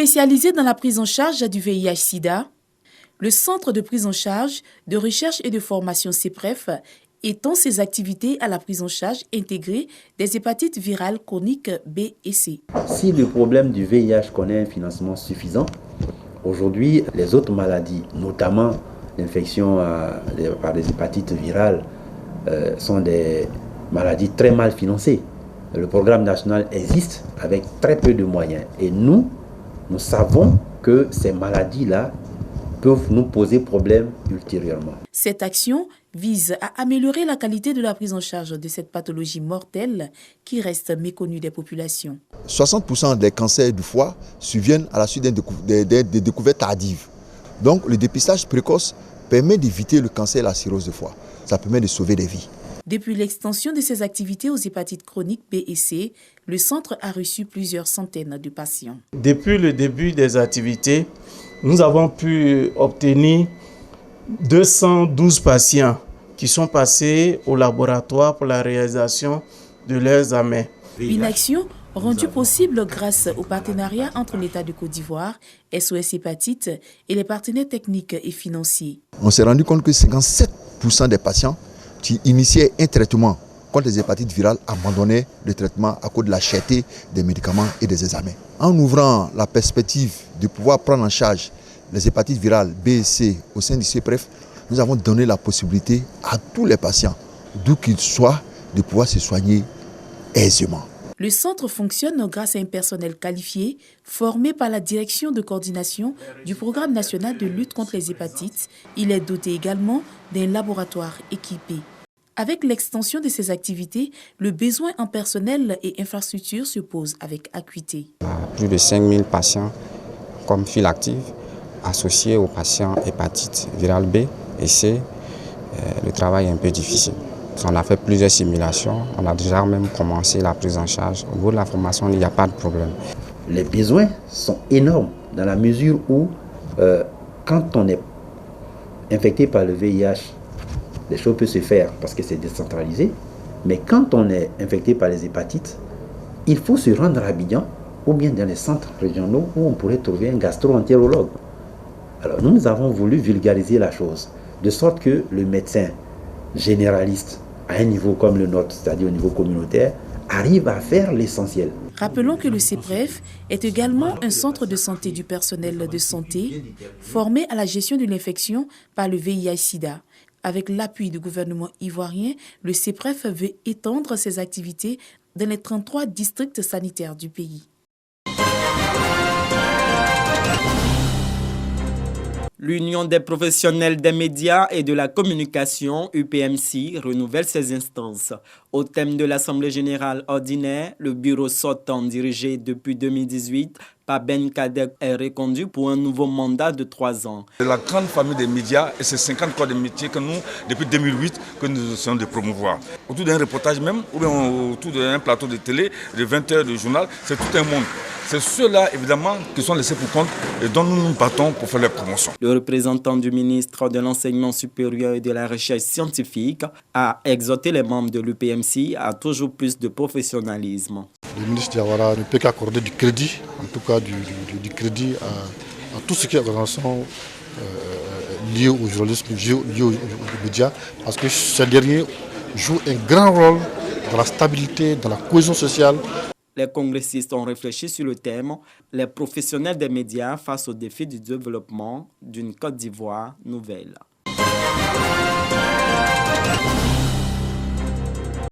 Spécialisé dans la prise en charge du VIH-Sida, le Centre de prise en charge, de recherche et de formation CEPREF étend ses activités à la prise en charge intégrée des hépatites virales chroniques B et C. Si le problème du VIH connaît un financement suffisant, aujourd'hui, les autres maladies, notamment l'infection par les hépatites virales, sont des maladies très mal financées. Le programme national existe avec très peu de moyens. Et nous savons que ces maladies-là peuvent nous poser problème ultérieurement. Cette action vise à améliorer la qualité de la prise en charge de cette pathologie mortelle qui reste méconnue des populations. 60% des cancers du foie surviennent à la suite des découvertes tardives. Donc le dépistage précoce permet d'éviter le cancer et la cirrhose de foie. Ça permet de sauver des vies. Depuis l'extension de ses activités aux hépatites chroniques B et C, le centre a reçu plusieurs centaines de patients. Depuis le début des activités, nous avons pu obtenir 212 patients qui sont passés au laboratoire pour la réalisation de leurs examens. Une action rendue possible grâce au partenariat entre l'État de Côte d'Ivoire, SOS Hépatite et les partenaires techniques et financiers. On s'est rendu compte que 57% des patients qui initiaient un traitement contre les hépatites virales abandonnaient le traitement à cause de la cherté des médicaments et des examens. En ouvrant la perspective de pouvoir prendre en charge les hépatites virales B et C au sein du CEPREF, nous avons donné la possibilité à tous les patients, d'où qu'ils soient, de pouvoir se soigner aisément. Le centre fonctionne grâce à un personnel qualifié, formé par la direction de coordination du Programme national de lutte contre les hépatites. Il est doté également d'un laboratoire équipé. Avec l'extension de ces activités, le besoin en personnel et infrastructures se pose avec acuité. Plus de 5000 patients comme file active associés aux patients hépatites virales B et C. Le travail est un peu difficile. On a fait plusieurs simulations, on a déjà même commencé la prise en charge. Au niveau de la formation, il n'y a pas de problème. Les besoins sont énormes dans la mesure où quand on est infecté par le VIH, les choses peuvent se faire parce que c'est décentralisé. Mais quand on est infecté par les hépatites, il faut se rendre à Abidjan ou bien dans les centres régionaux où on pourrait trouver un gastro-entérologue. Alors nous avons voulu vulgariser la chose, de sorte que le médecin généraliste à un niveau comme le nôtre, c'est-à-dire au niveau communautaire, arrive à faire l'essentiel. Rappelons que le CEPREF est également un centre de santé du personnel de santé formé à la gestion de l'infection par le VIH-Sida. Avec l'appui du gouvernement ivoirien, le CEPREF veut étendre ses activités dans les 33 districts sanitaires du pays. L'Union des professionnels des médias et de la communication, UPMC, renouvelle ses instances. Au thème de l'Assemblée générale ordinaire, le bureau sortant dirigé depuis 2018 par Ben Kadek est reconduit pour un nouveau mandat de 3 ans. La grande famille des médias et ces 50 corps de métiers que nous, depuis 2008, que nous essayons de promouvoir. Autour d'un reportage même, ou bien autour d'un plateau de télé, de 20 heures de journal, c'est tout un monde. C'est ceux-là, évidemment, qui sont laissés pour compte et dont nous nous battons pour faire leur promotion. Le représentant du ministre de l'Enseignement supérieur et de la Recherche scientifique a exhorté les membres de l'UPMC à toujours plus de professionnalisme. Le ministre Diawara ne peut qu'accorder du crédit, en tout cas du crédit à tout ce qui est organisation liée au journalisme, liée aux médias, parce que ces derniers jouent un grand rôle dans la stabilité, dans la cohésion sociale. Les congressistes ont réfléchi sur le thème « Les professionnels des médias face aux défis du développement d'une Côte d'Ivoire nouvelle ».